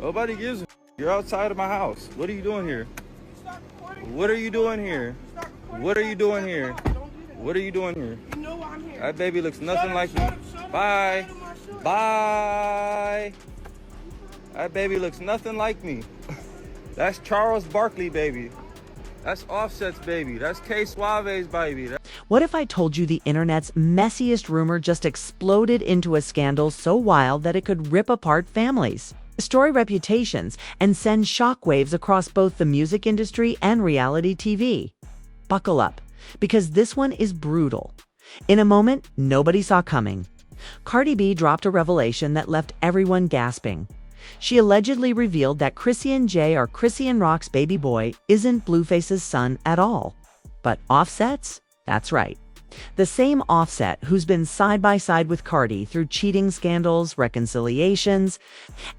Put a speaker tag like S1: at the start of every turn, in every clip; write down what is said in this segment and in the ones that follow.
S1: Nobody gives a You're outside of my house. What are you doing here? What are you doing here? What are you doing here? What are you doing here?
S2: You know why I'm here.
S1: That baby looks nothing like me. Bye. Bye. That baby looks nothing like me. That's Charles Barkley baby. That's Offset's baby. That's K Suave's baby.
S3: What if I told you the internet's messiest rumor just exploded into a scandal so wild that it could rip apart families, destroy reputations, and send shockwaves across both the music industry and reality TV? Buckle up, because this one is brutal. In a moment nobody saw coming, Cardi B dropped a revelation that left everyone gasping. She allegedly revealed that Chrisean J, or Chrisean Rock's baby boy, isn't Blueface's son at all, but Offset's? That's right. The same Offset who's been side by side with Cardi through cheating scandals, reconciliations,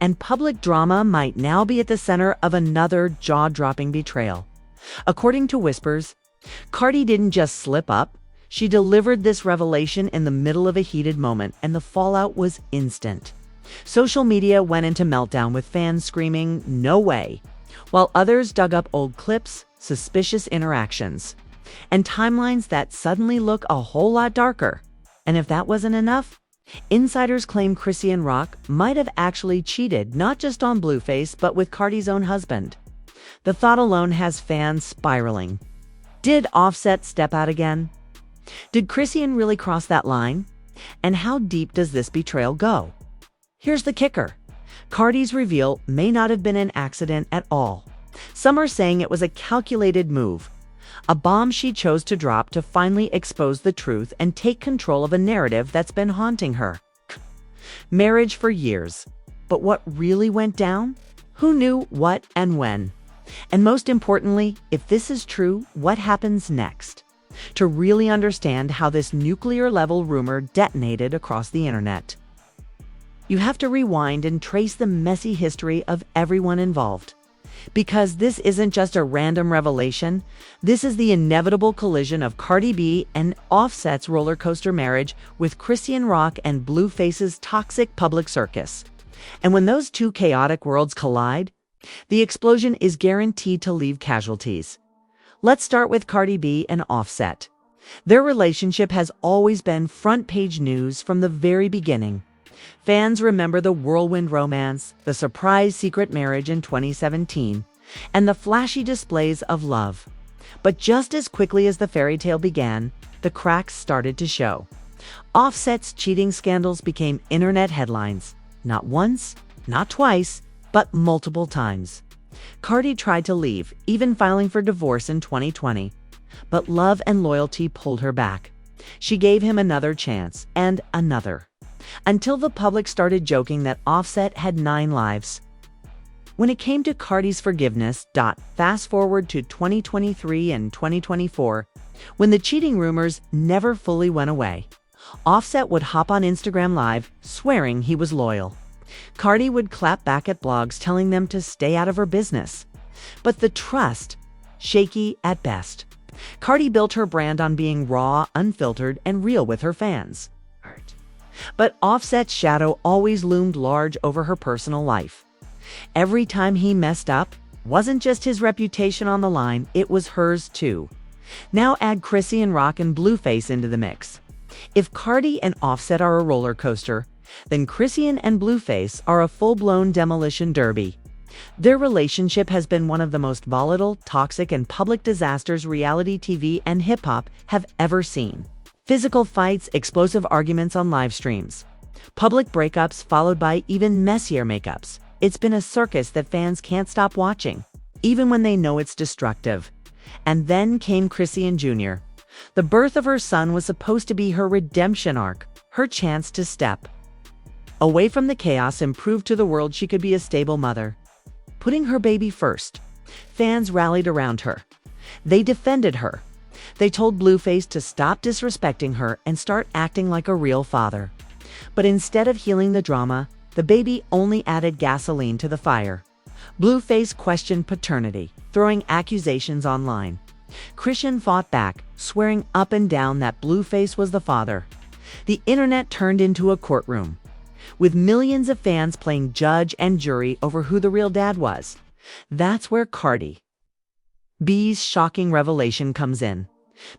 S3: and public drama might now be at the center of another jaw-dropping betrayal. According to whispers, Cardi didn't just slip up. She delivered this revelation in the middle of a heated moment, and the fallout was instant. Social media went into meltdown with fans screaming, "No way," while others dug up old clips, suspicious interactions, and timelines that suddenly look a whole lot darker. And if that wasn't enough, insiders claim Chrisean Rock might have actually cheated not just on Blueface but with Cardi's own husband. The thought alone has fans spiraling. Did Offset step out again? Did Chrisean really cross that line? And how deep does this betrayal go? Here's the kicker. Cardi's reveal may not have been an accident at all. Some are saying it was a calculated move, a bomb she chose to drop to finally expose the truth and take control of a narrative that's been haunting her. Marriage for years. But what really went down? Who knew what and when? And most importantly, if this is true, what happens next? To really understand how this nuclear-level rumor detonated across the internet, you have to rewind and trace the messy history of everyone involved. Because this isn't just a random revelation, this is the inevitable collision of Cardi B and Offset's roller coaster marriage with Chrisean Rock and Blueface's toxic public circus. And when those two chaotic worlds collide, the explosion is guaranteed to leave casualties. Let's start with Cardi B and Offset. Their relationship has always been front-page news from the very beginning. Fans remember the whirlwind romance, the surprise secret marriage in 2017, and the flashy displays of love. But just as quickly as the fairy tale began, the cracks started to show. Offset's cheating scandals became internet headlines, not once, not twice, but multiple times. Cardi tried to leave, even filing for divorce in 2020. But love and loyalty pulled her back. She gave him another chance, and another, until the public started joking that Offset had 9 lives. When it came to Cardi's forgiveness, fast forward to 2023 and 2024, when the cheating rumors never fully went away. Offset would hop on Instagram Live, swearing he was loyal. Cardi would clap back at blogs telling them to stay out of her business. But the trust, shaky at best. Cardi built her brand on being raw, unfiltered, and real with her fans. But Offset's shadow always loomed large over her personal life. Every time he messed up, wasn't just his reputation on the line, it was hers too. Now add Chrisean Rock and Blueface into the mix. If Cardi and Offset are a roller coaster, then Chrisean and Blueface are a full-blown demolition derby. Their relationship has been one of the most volatile, toxic, and public disasters reality TV and hip-hop have ever seen. Physical fights, explosive arguments on live streams, public breakups followed by even messier makeups. It's been a circus that fans can't stop watching, even when they know it's destructive. And then came Chrisean Jr. The birth of her son was supposed to be her redemption arc, her chance to step away from the chaos and prove to the world she could be a stable mother. Putting her baby first, fans rallied around her. They defended her. They told Blueface to stop disrespecting her and start acting like a real father. But instead of healing the drama, the baby only added gasoline to the fire. Blueface questioned paternity, throwing accusations online. Chrisean fought back, swearing up and down that Blueface was the father. The internet turned into a courtroom. with millions of fans playing judge and jury over who the real dad was. That's where Cardi B's shocking revelation comes in.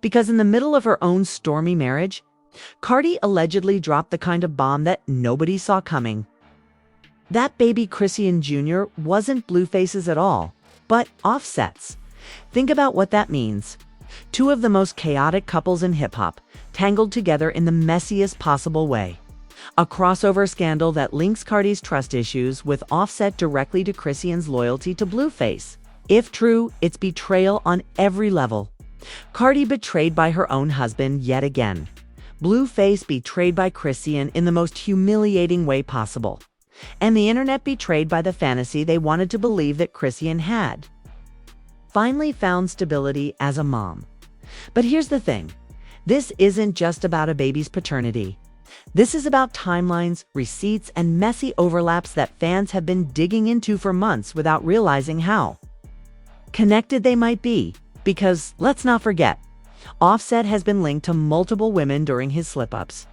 S3: Because in the middle of her own stormy marriage, Cardi allegedly dropped the kind of bomb that nobody saw coming. That baby Chrisean Jr. wasn't Blueface's at all, but Offset's. Think about what that means. Two of the most chaotic couples in hip-hop, tangled together in the messiest possible way. A crossover scandal that links Cardi's trust issues with Offset directly to Chrisean's loyalty to Blueface. If true, it's betrayal on every level. Cardi betrayed by her own husband yet again. Blueface betrayed by Chrisean in the most humiliating way possible. And the internet betrayed by the fantasy they wanted to believe that Chrisean had. Finally found stability as a mom. But here's the thing. This isn't just about a baby's paternity. This is about timelines, receipts, and messy overlaps that fans have been digging into for months without realizing how connected they might be. Because, let's not forget, Offset has been linked to multiple women during his slip-ups.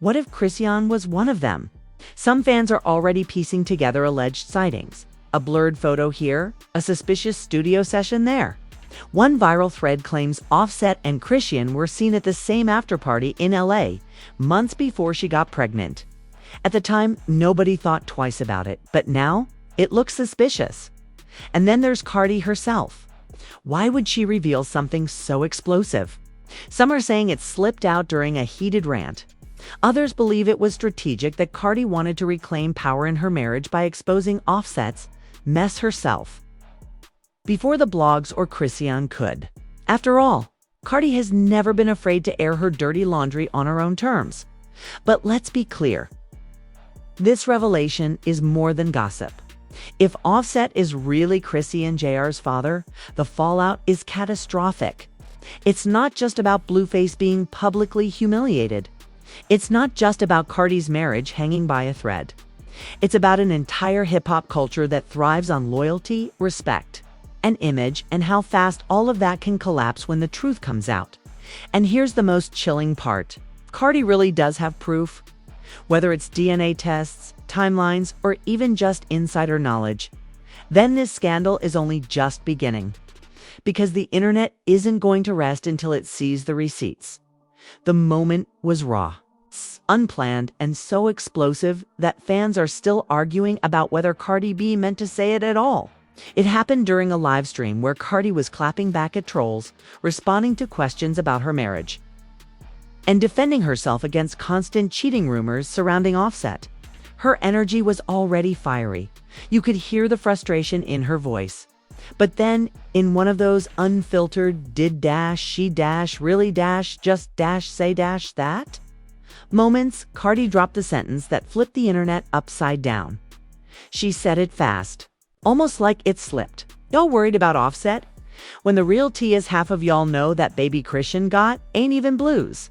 S3: What if Chrisean was one of them? Some fans are already piecing together alleged sightings. A blurred photo here, a suspicious studio session there. One viral thread claims Offset and Chrisean were seen at the same after-party in LA, months before she got pregnant. At the time, nobody thought twice about it, but now, it looks suspicious. And then there's Cardi herself. Why would she reveal something so explosive? Some are saying it slipped out during a heated rant. Others believe it was strategic that Cardi wanted to reclaim power in her marriage by exposing Offset's mess herself before the blogs or Chrisean could. After all, Cardi has never been afraid to air her dirty laundry on her own terms. But let's be clear. This revelation is more than gossip. If Offset is really Chrisean Jr.'s father, the fallout is catastrophic. It's not just about Blueface being publicly humiliated. It's not just about Cardi's marriage hanging by a thread. It's about an entire hip-hop culture that thrives on loyalty, respect, and image, and how fast all of that can collapse when the truth comes out. And here's the most chilling part. Cardi really does have proof. Whether it's DNA tests, timelines, or even just insider knowledge. Then this scandal is only just beginning. Because the internet isn't going to rest until it sees the receipts. The moment was raw, unplanned, and so explosive that fans are still arguing about whether Cardi B meant to say it at all. It happened during a live stream where Cardi was clapping back at trolls, responding to questions about her marriage, and defending herself against constant cheating rumors surrounding Offset. Her energy was already fiery. You could hear the frustration in her voice. But then, in one of those unfiltered did dash, she dash, really dash, just dash, say dash that moments, Cardi dropped the sentence that flipped the internet upside down. She said it fast, almost like it slipped. Y'all worried about Offset? When the real tea is half of y'all know that baby Chrisean got ain't even blues.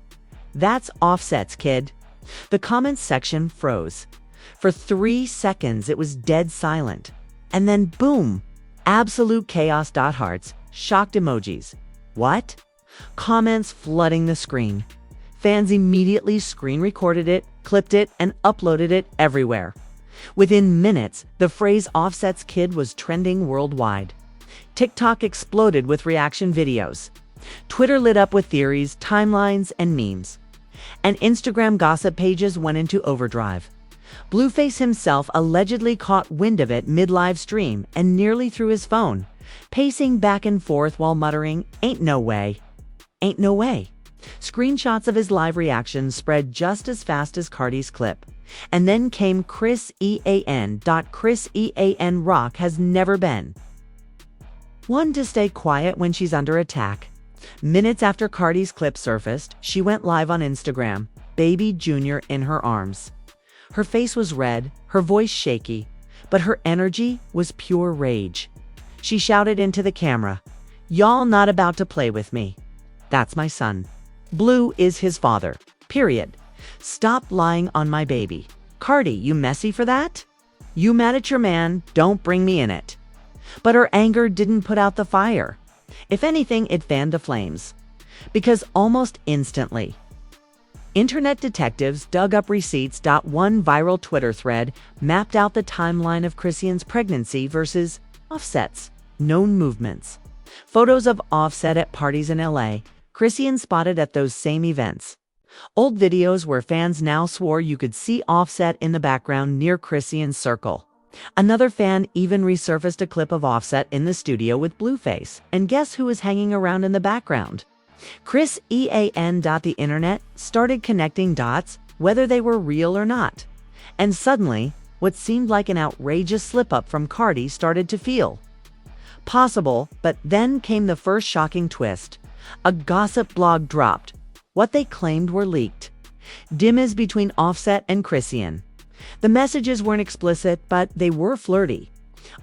S3: That's Offset's kid. The comments section froze. For 3 seconds, it was dead silent. And then boom, absolute chaos. Hearts, shocked emojis. What? Comments flooding the screen. Fans immediately screen recorded it, clipped it, and uploaded it everywhere. Within minutes, the phrase Offset's kid was trending worldwide. TikTok exploded with reaction videos. Twitter lit up with theories, timelines, and memes. And Instagram gossip pages went into overdrive. Blueface himself allegedly caught wind of it mid-live stream and nearly threw his phone, pacing back and forth while muttering, "Ain't no way. Ain't no way." Screenshots of his live reaction spread just as fast as Cardi's clip. And then came Chrisean. Chrisean rock has never been one to stay quiet when she's under attack. Minutes after Cardi's clip surfaced, she went live on Instagram, baby Junior in her arms. Her face was red, her voice shaky, but her energy was pure rage. She shouted into the camera, "Y'all not about to play with me. That's my son. Blue is his father. Period. Stop lying on my baby. Cardi, you messy for that? You mad at your man, don't bring me in it." But her anger didn't put out the fire. If anything, it fanned the flames. Because almost instantly, Internet detectives dug up receipts. One viral Twitter thread mapped out the timeline of Chrisean's pregnancy versus Offset's known movements. Photos of Offset at parties in LA, Chrisean spotted at those same events. Old videos where fans now swore you could see Offset in the background near Chrisean's circle. Another fan even resurfaced a clip of Offset in the studio with Blueface, and guess who was hanging around in the background? Chrisean. The internet started connecting dots, whether they were real or not. And suddenly, what seemed like an outrageous slip-up from Cardi started to feel possible, but then came the first shocking twist. A gossip blog dropped. What they claimed were leaked. Demos between Offset and Chrisean. The messages weren't explicit, but they were flirty.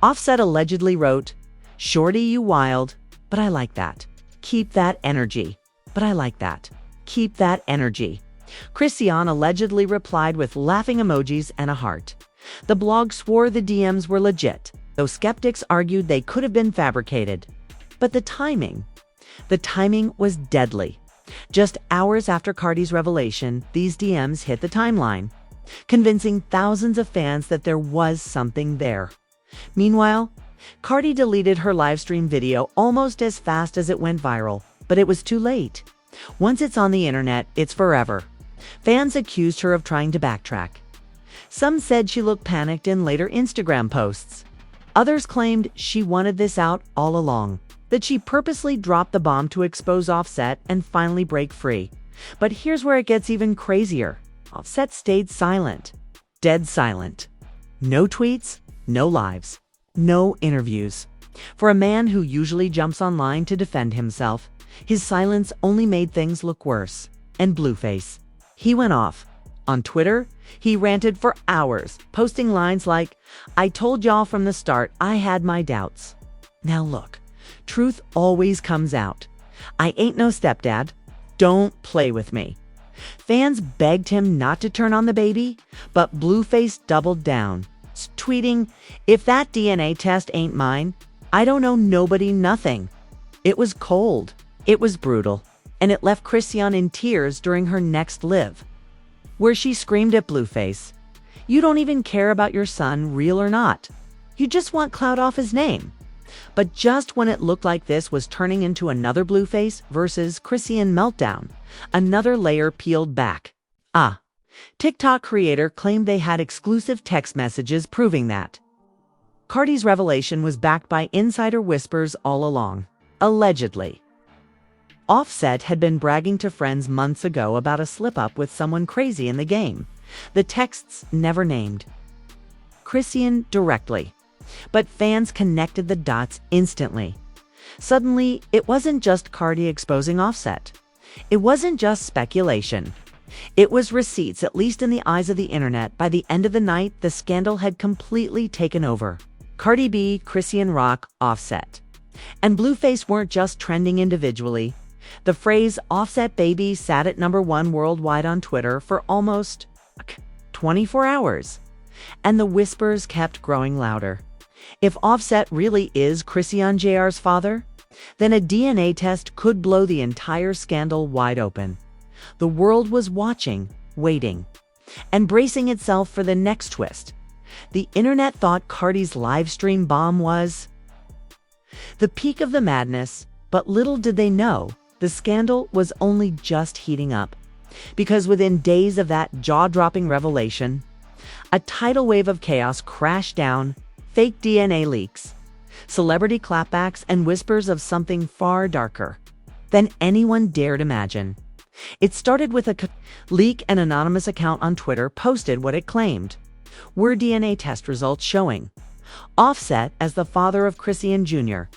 S3: Offset allegedly wrote, "Shorty, you wild, but I like that. Keep that energy, but I like that. Keep that energy." Chrisean allegedly replied with laughing emojis and a heart. The blog swore the DMs were legit, though skeptics argued they could have been fabricated. But the timing was deadly. Just hours after Cardi's revelation, these DMs hit the timeline, convincing thousands of fans that there was something there. Meanwhile, Cardi deleted her livestream video almost as fast as it went viral, but it was too late. Once it's on the internet, it's forever. Fans accused her of trying to backtrack. Some said she looked panicked in later Instagram posts. Others claimed she wanted this out all along, that she purposely dropped the bomb to expose Offset and finally break free. But here's where it gets even crazier. Offset stayed silent. Dead silent. No tweets, no lives, no interviews. For a man who usually jumps online to defend himself, his silence only made things look worse. And Blueface. He went off. On Twitter, he ranted for hours, posting lines like, "I told y'all from the start I had my doubts. Now look, truth always comes out. I ain't no stepdad. Don't play with me." Fans begged him not to turn on the baby, but Blueface doubled down, tweeting, "If that DNA test ain't mine, I don't know nobody nothing." It was cold, it was brutal, and it left Chrisean in tears during her next live, where she screamed at Blueface, "You don't even care about your son, real or not. You just want clout off his name." But just when it looked like this was turning into another Blueface versus Chrisean meltdown, another layer peeled back. TikTok creator claimed they had exclusive text messages proving that Cardi's revelation was backed by insider whispers all along. Allegedly. Offset had been bragging to friends months ago about a slip-up with someone crazy in the game. The texts never named Chrisean directly, but fans connected the dots instantly. Suddenly, it wasn't just Cardi exposing Offset. It wasn't just speculation. It was receipts, at least in the eyes of the internet. By the end of the night, the scandal had completely taken over. Cardi B, Chrisean Rock, Offset. And Blueface weren't just trending individually. The phrase "Offset Baby" sat at #1 worldwide on Twitter for almost 24 hours. And the whispers kept growing louder. If Offset really is Chrisean Jr.'s father, then a DNA test could blow the entire scandal wide open. The world was watching, waiting, and bracing itself for the next twist. The internet thought Cardi's livestream bomb was the peak of the madness, but little did they know the scandal was only just heating up. Because within days of that jaw-dropping revelation, a tidal wave of chaos crashed down. Fake DNA leaks, celebrity clapbacks, and whispers of something far darker than anyone dared imagine. It started with a leak. An anonymous account on Twitter posted what it claimed were DNA test results showing Offset as the father of Chrisean Jr.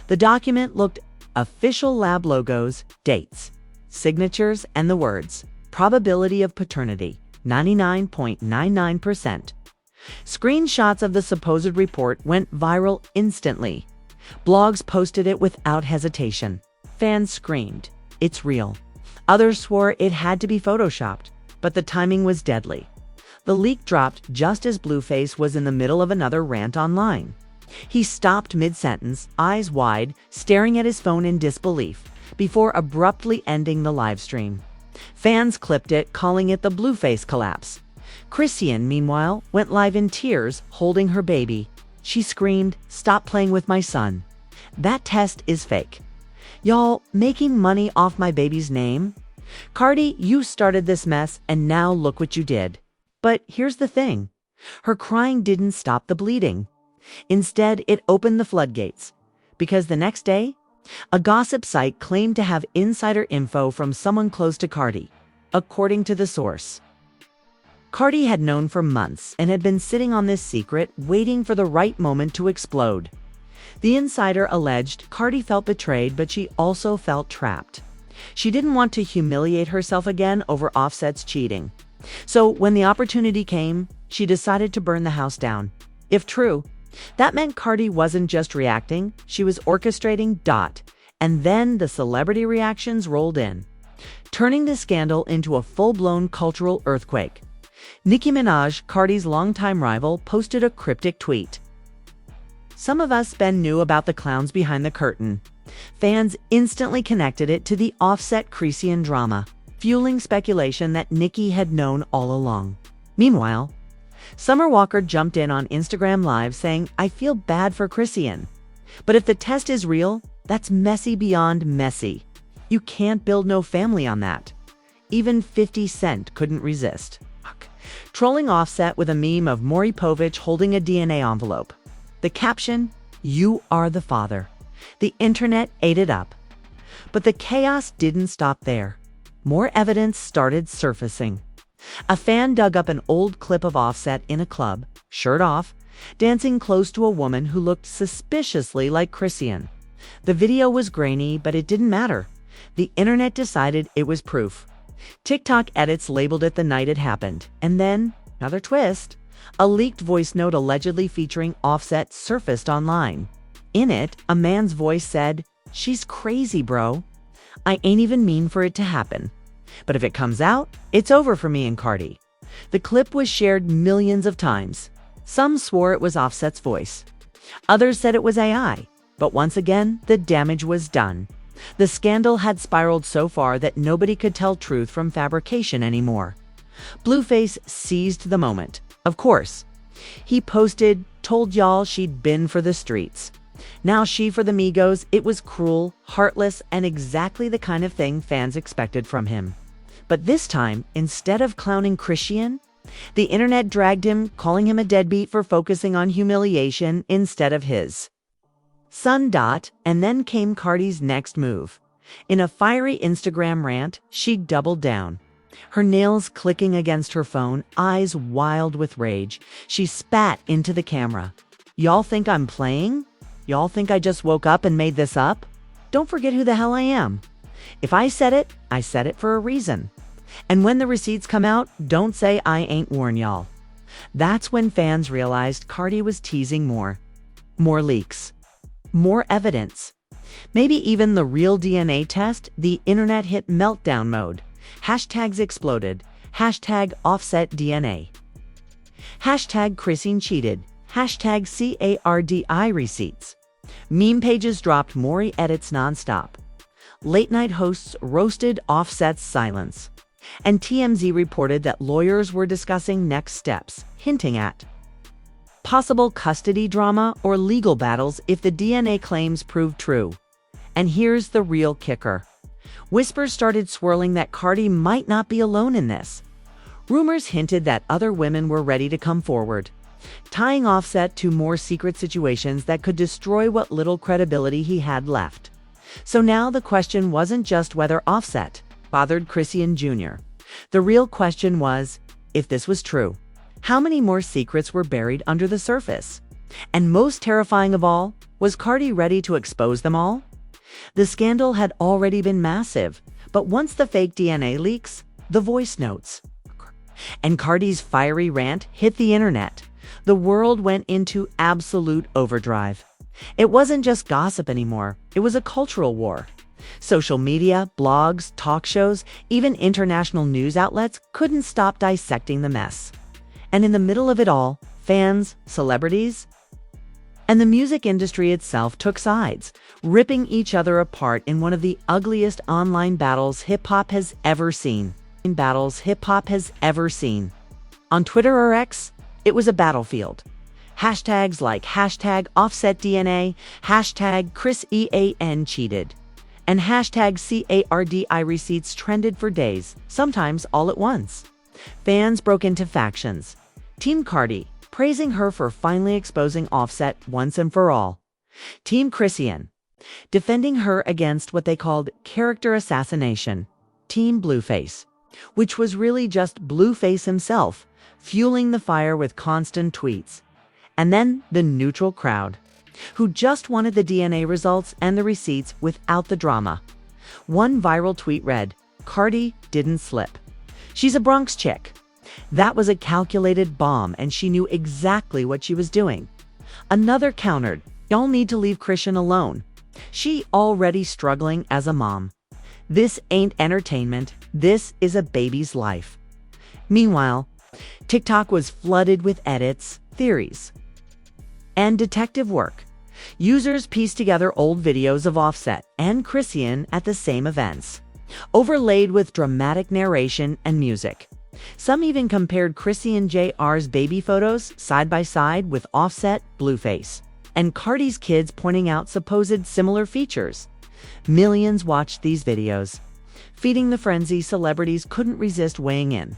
S3: The document looked official lab logos, dates, signatures, and the words, "Probability of paternity, 99.99%. Screenshots of the supposed report went viral instantly. Blogs posted it without hesitation. Fans screamed, "It's real." Others swore it had to be photoshopped, but the timing was deadly. The leak dropped just as Blueface was in the middle of another rant online. He stopped mid-sentence, eyes wide, staring at his phone in disbelief, before abruptly ending the live stream. Fans clipped it, calling it the Blueface collapse. Chrisean, meanwhile, went live in tears, holding her baby. She screamed, "Stop playing with my son. That test is fake. Y'all, making money off my baby's name? Cardi, you started this mess, and now look what you did." But here's the thing. Her crying didn't stop the bleeding. Instead, it opened the floodgates. Because the next day, a gossip site claimed to have insider info from someone close to Cardi. According to the source, Cardi had known for months and had been sitting on this secret, waiting for the right moment to explode. The insider alleged Cardi felt betrayed, but she also felt trapped. She didn't want to humiliate herself again over Offset's cheating. So when the opportunity came, she decided to burn the house down. If true, that meant Cardi wasn't just reacting, she was orchestrating. And then the celebrity reactions rolled in, turning the scandal into a full-blown cultural earthquake. Nicki Minaj, Cardi's longtime rival, posted a cryptic tweet. "Some of us knew about the clowns behind the curtain." Fans instantly connected it to the Offset Chrisean drama, fueling speculation that Nicki had known all along. Meanwhile, Summer Walker jumped in on Instagram Live saying, "I feel bad for Chrisean. But if the test is real, that's messy beyond messy. You can't build no family on that." Even 50 Cent couldn't resist, trolling Offset with a meme of Maury Povich holding a DNA envelope. The caption, "You are the father." The internet ate it up. But the chaos didn't stop there. More evidence started surfacing. A fan dug up an old clip of Offset in a club, shirt off, dancing close to a woman who looked suspiciously like Chrisean. The video was grainy, but it didn't matter. The internet decided it was proof. TikTok edits labeled it the night it happened. And then, another twist, a leaked voice note allegedly featuring Offset surfaced online. In it, a man's voice said, "She's crazy, bro. I ain't even mean for it to happen. But if it comes out, it's over for me and Cardi." The clip was shared millions of times. Some swore it was Offset's voice. Others said it was AI. But once again, the damage was done. The scandal had spiraled so far that nobody could tell truth from fabrication anymore. Blueface seized the moment. Of course. He posted, "Told y'all she'd been for the streets. Now she for the Migos." It was cruel, heartless, and exactly the kind of thing fans expected from him. But this time, instead of clowning Chrisean, the internet dragged him, calling him a deadbeat for focusing on humiliation instead of his son. And then came Cardi's next move. In a fiery Instagram rant, she doubled down. Her nails clicking against her phone, eyes wild with rage, she spat into the camera. "Y'all think I'm playing? Y'all think I just woke up and made this up? Don't forget who the hell I am. If I said it for a reason. And when the receipts come out, don't say I ain't warned y'all." That's when fans realized Cardi was teasing more. More leaks. More evidence. Maybe even the real DNA test. The internet hit meltdown mode. Hashtags exploded. Hashtag Offset DNA. Hashtag Chrisean cheated. Hashtag CARDI receipts. Meme pages dropped Maury edits nonstop. Late night hosts roasted Offset's silence. And TMZ reported that lawyers were discussing next steps, hinting at possible custody drama or legal battles if the DNA claims prove true. And here's the real kicker. Whispers started swirling that Cardi might not be alone in this. Rumors hinted that other women were ready to come forward, tying Offset to more secret situations that could destroy what little credibility he had left. So now the question wasn't just whether Offset bothered Chrisean Jr. The real question was, if this was true, how many more secrets were buried under the surface? And most terrifying of all, was Cardi ready to expose them all? The scandal had already been massive, but once the fake DNA leaks, the voice notes, and Cardi's fiery rant hit the internet, the world went into absolute overdrive. It wasn't just gossip anymore, it was a cultural war. Social media, blogs, talk shows, even international news outlets couldn't stop dissecting the mess. And in the middle of it all, fans, celebrities, And the music industry itself took sides, ripping each other apart in one of the ugliest online battles hip-hop has ever seen. On Twitter or X, it was a battlefield. Hashtags like hashtag OffsetDNA, hashtag Chrisean cheated, and hashtag CARDI receipts trended for days, sometimes all at once. Fans broke into factions. Team Cardi, praising her for finally exposing Offset once and for all. Team Chrisean, defending her against what they called character assassination. Team Blueface, which was really just Blueface himself, fueling the fire with constant tweets. And then the neutral crowd, who just wanted the DNA results and the receipts without the drama. One viral tweet read, "Cardi didn't slip. She's a Bronx chick." That was a calculated bomb, and she knew exactly what she was doing. Another countered, "Y'all need to leave Chrisean alone. She already struggling as a mom. This ain't entertainment. This is a baby's life." Meanwhile, TikTok was flooded with edits, theories, and detective work. Users pieced together old videos of Offset and Chrisean at the same events, overlaid with dramatic narration and music. Some even compared Chrisean Jr's baby photos side by side with Offset, Blueface, and Cardi's kids, pointing out supposed similar features. Millions watched these videos. Feeding the frenzy, celebrities couldn't resist weighing in.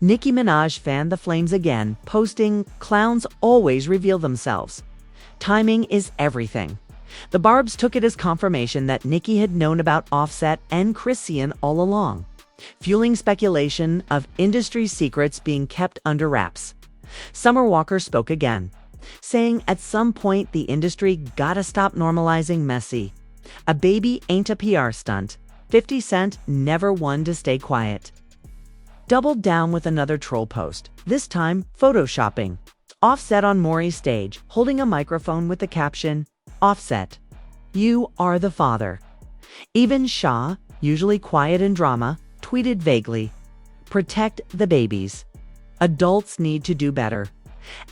S3: Nicki Minaj fanned the flames again, posting, "Clowns always reveal themselves. Timing is everything." The Barbs took it as confirmation that Nicki had known about Offset and Chrisean all along, fueling speculation of industry secrets being kept under wraps. Summer Walker spoke again, saying at some point the industry gotta stop normalizing messy. A baby ain't a PR stunt. 50 Cent never one to stay quiet. Doubled down with another troll post, this time photoshopping. Offset on Maury's stage, holding a microphone with the caption, "Offset, you are the father." Even Shaw, usually quiet in drama, tweeted vaguely, "Protect the babies. Adults need to do better."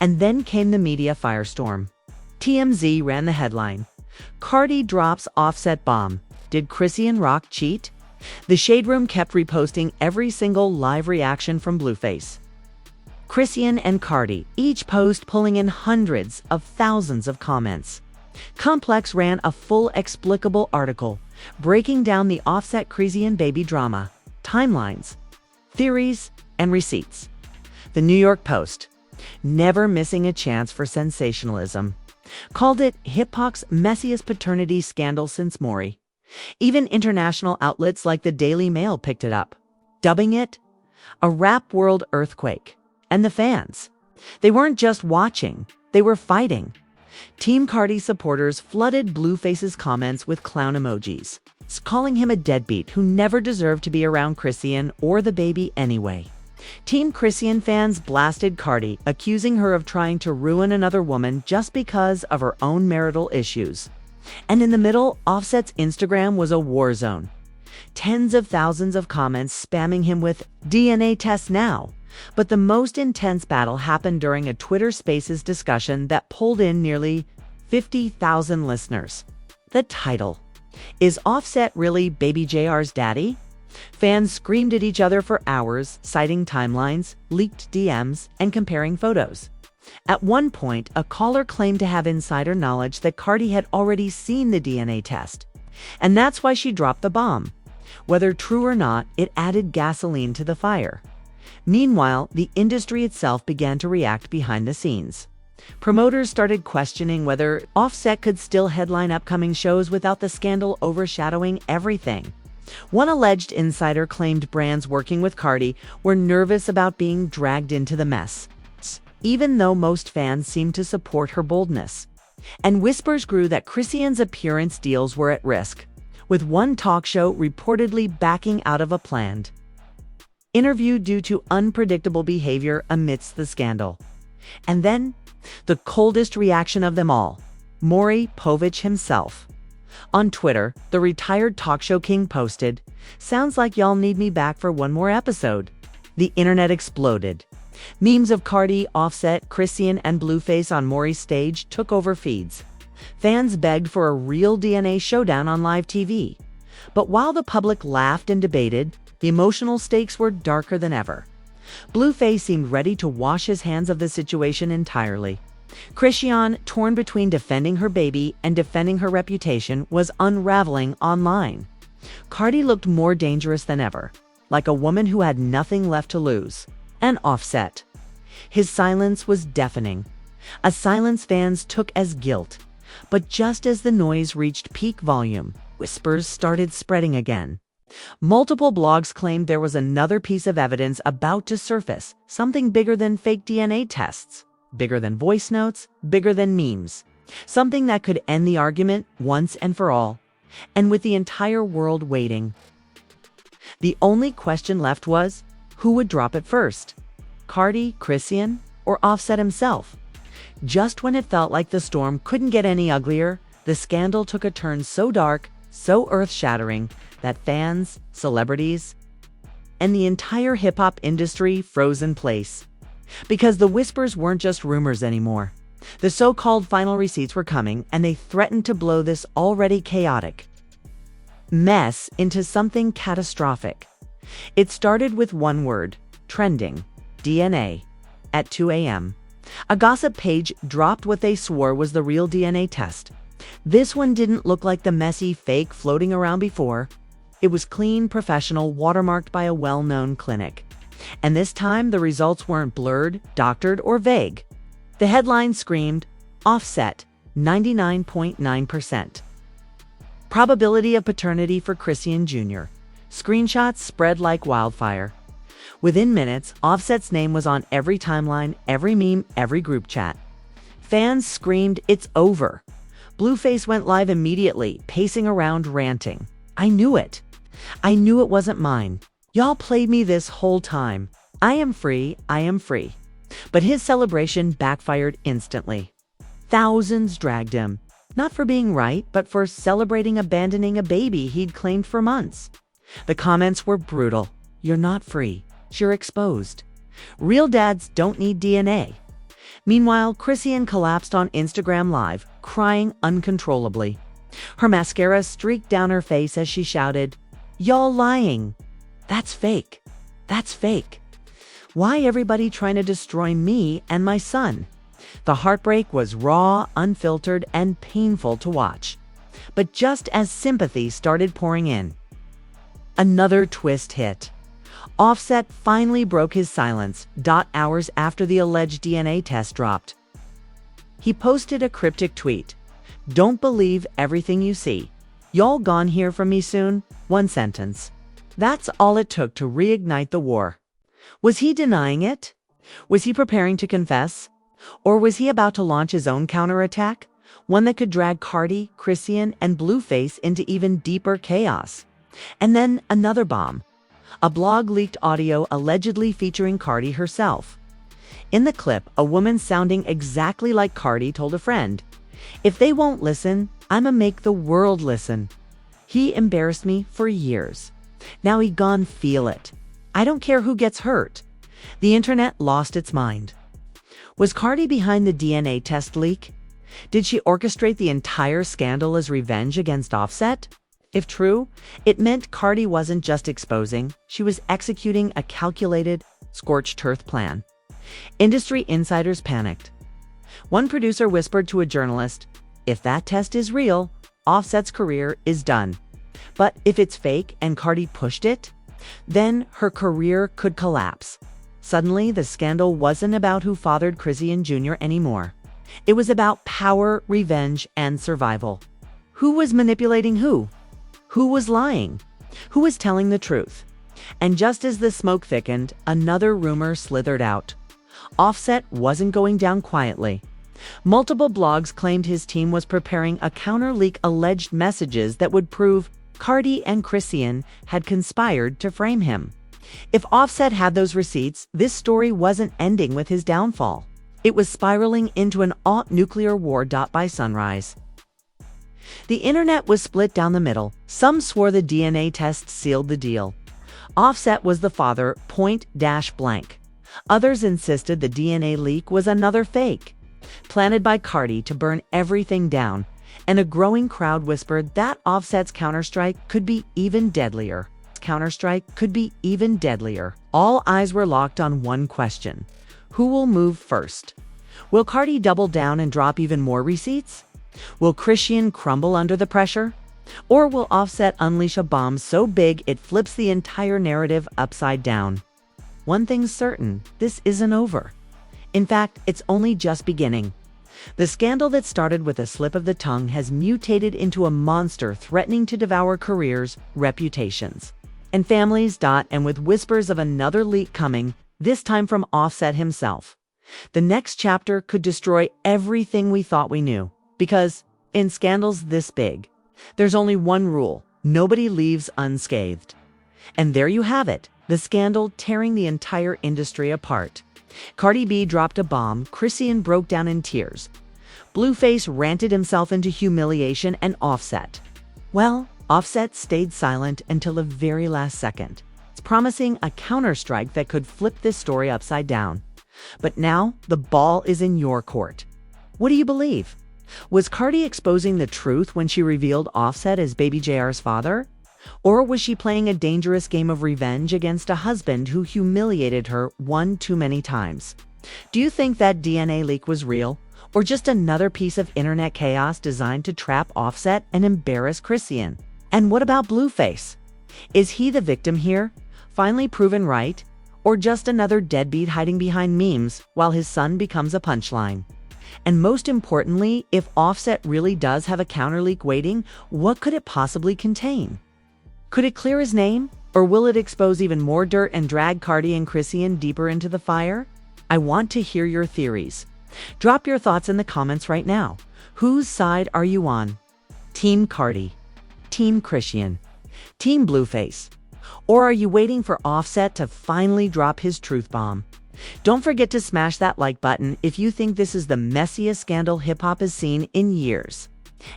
S3: And then came the media firestorm. TMZ ran the headline, "Cardi drops Offset bomb. Did Chrisean Rock cheat?" The Shade Room kept reposting every single live reaction from Blueface, Chrisean, and Cardi, each post pulling in hundreds of thousands of comments. Complex ran a full explicable article, breaking down the Offset Chrisean baby drama, timelines, theories, and receipts. The New York Post, never missing a chance for sensationalism, called it hip-hop's messiest paternity scandal since Maury. Even international outlets like the Daily Mail picked it up, dubbing it a rap world earthquake. And the fans, they weren't just watching, they were fighting. Team Cardi supporters flooded Blueface's comments with clown emojis, calling him a deadbeat who never deserved to be around Chrisean or the baby anyway. Team Chrisean fans blasted Cardi, accusing her of trying to ruin another woman just because of her own marital issues. And in the middle, Offset's Instagram was a war zone. Tens of thousands of comments spamming him with "DNA test now." But the most intense battle happened during a Twitter Spaces discussion that pulled in nearly 50,000 listeners. The title, "Is Offset really Baby JR's daddy?" Fans screamed at each other for hours, citing timelines, leaked DMs, and comparing photos. At one point, a caller claimed to have insider knowledge that Cardi had already seen the DNA test, and that's why she dropped the bomb. Whether true or not, it added gasoline to the fire. Meanwhile, the industry itself began to react behind the scenes. Promoters started questioning whether Offset could still headline upcoming shows without the scandal overshadowing everything. One alleged insider claimed brands working with Cardi were nervous about being dragged into the mess, even though most fans seemed to support her boldness. And whispers grew that Chrisean's appearance deals were at risk, with one talk show reportedly backing out of a planned interview due to unpredictable behavior amidst the scandal. And then, the coldest reaction of them all, Maury Povich himself. On Twitter, the retired talk show king posted, "Sounds like y'all need me back for one more episode." The internet exploded. Memes of Cardi, Offset, Chrisean, and Blueface on Maury's stage took over feeds. Fans begged for a real DNA showdown on live TV. But while the public laughed and debated, the emotional stakes were darker than ever. Blueface seemed ready to wash his hands of the situation entirely. Chrisean, torn between defending her baby and defending her reputation, was unraveling online. Cardi looked more dangerous than ever, like a woman who had nothing left to lose. And Offset. His silence was deafening, a silence fans took as guilt. But just as the noise reached peak volume, whispers started spreading again. Multiple blogs claimed there was another piece of evidence about to surface, something bigger than fake DNA tests, bigger than voice notes, bigger than memes, something that could end the argument once and for all, and with the entire world waiting. The only question left was, who would drop it first? Cardi, Chrisean, or Offset himself? Just when it felt like the storm couldn't get any uglier, the scandal took a turn so dark, so earth-shattering, that fans, celebrities, and the entire hip-hop industry froze in place. Because the whispers weren't just rumors anymore. The so-called final receipts were coming, and they threatened to blow this already chaotic mess into something catastrophic. It started with one word, trending, DNA, at 2 a.m. A gossip page dropped what they swore was the real DNA test. This one didn't look like the messy fake floating around before. It was clean, professional, watermarked by a well-known clinic. And this time, the results weren't blurred, doctored, or vague. The headline screamed, Offset, 99.9%. Probability of paternity for Chrisean Jr. Screenshots spread like wildfire. Within minutes, Offset's name was on every timeline, every meme, every group chat. Fans screamed, "It's over." Blueface went live immediately, pacing around ranting. "I knew it. I knew it wasn't mine. Y'all played me this whole time. I am free, I am free." But his celebration backfired instantly. Thousands dragged him, not for being right, but for celebrating abandoning a baby he'd claimed for months. The comments were brutal. "You're not free. You're exposed. Real dads don't need DNA." Meanwhile, Chrisean collapsed on Instagram Live, crying uncontrollably. Her mascara streaked down her face as she shouted, "Y'all lying. That's fake. That's fake. Why everybody trying to destroy me and my son?" The heartbreak was raw, unfiltered, and painful to watch. But just as sympathy started pouring in, another twist hit. Offset finally broke his silence, hours after the alleged DNA test dropped. He posted a cryptic tweet. "Don't believe everything you see. Y'all gone hear from me soon." One sentence. That's all it took to reignite the war. Was he denying it? Was he preparing to confess? Or was he about to launch his own counterattack? One that could drag Cardi, Chrisean, and Blueface into even deeper chaos. And then another bomb. A blog leaked audio allegedly featuring Cardi herself. In the clip, a woman sounding exactly like Cardi told a friend, "If they won't listen, I'ma make the world listen. He embarrassed me for years. Now he gone feel it. I don't care who gets hurt." The internet lost its mind. Was Cardi behind the DNA test leak? Did she orchestrate the entire scandal as revenge against Offset? If true, it meant Cardi wasn't just exposing, she was executing a calculated, scorched earth plan. Industry insiders panicked. One producer whispered to a journalist, "If that test is real, Offset's career is done. But if it's fake and Cardi pushed it, then her career could collapse." Suddenly, the scandal wasn't about who fathered Chrisean Jr. anymore. It was about power, revenge, and survival. Who was manipulating who? Who was lying? Who was telling the truth? And just as the smoke thickened, another rumor slithered out. Offset wasn't going down quietly. Multiple blogs claimed his team was preparing a counter-leak alleged messages that would prove Cardi and Chrisean had conspired to frame him. If Offset had those receipts, this story wasn't ending with his downfall. It was spiraling into an nuclear war. By sunrise, the internet was split down the middle. Some swore the DNA test sealed the deal. Offset was the father, point-blank. Others insisted the DNA leak was another fake, planted by Cardi to burn everything down, and a growing crowd whispered that Offset's counterstrike could be even deadlier. All eyes were locked on one question: who will move first? Will Cardi double down and drop even more receipts? Will Chrisean crumble under the pressure? Or will Offset unleash a bomb so big it flips the entire narrative upside down? One thing's certain, this isn't over. In fact, it's only just beginning. The scandal that started with a slip of the tongue has mutated into a monster threatening to devour careers, reputations, and families. And with whispers of another leak coming, this time from Offset himself, the next chapter could destroy everything we thought we knew. Because in scandals this big, there's only one rule: nobody leaves unscathed. And there you have it, the scandal tearing the entire industry apart. Cardi B dropped a bomb, Chrisean broke down in tears, Blueface ranted himself into humiliation, and Offset stayed silent until the very last second. It's promising a counterstrike that could flip this story upside down. But now the ball is in your court. What do you believe? Was Cardi exposing the truth when she revealed Offset as Baby JR's father? Or was she playing a dangerous game of revenge against a husband who humiliated her one too many times? Do you think that DNA leak was real? Or just another piece of internet chaos designed to trap Offset and embarrass Chrisean? And what about Blueface? Is he the victim here, finally proven right? Or just another deadbeat hiding behind memes while his son becomes a punchline? And most importantly, if Offset really does have a counterleak waiting, what could it possibly contain? Could it clear his name? Or will it expose even more dirt and drag Cardi and Chrisean deeper into the fire? I want to hear your theories. Drop your thoughts in the comments right now. Whose side are you on? Team Cardi? Team Chrisean? Team Blueface? Or are you waiting for Offset to finally drop his truth bomb? Don't forget to smash that like button if you think this is the messiest scandal hip-hop has seen in years.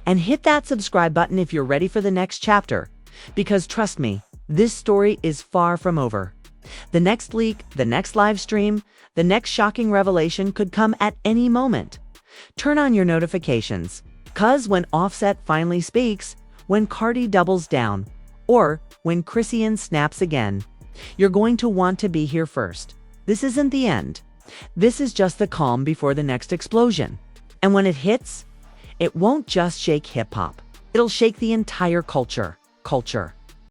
S3: And hit that subscribe button if you're ready for the next chapter. Because trust me, this story is far from over. The next leak, the next live stream, the next shocking revelation could come at any moment. Turn on your notifications, cause when Offset finally speaks, when Cardi doubles down, or when Chrisean snaps again, you're going to want to be here first. This isn't the end. This is just the calm before the next explosion. And when it hits, it won't just shake hip-hop. It'll shake the entire culture.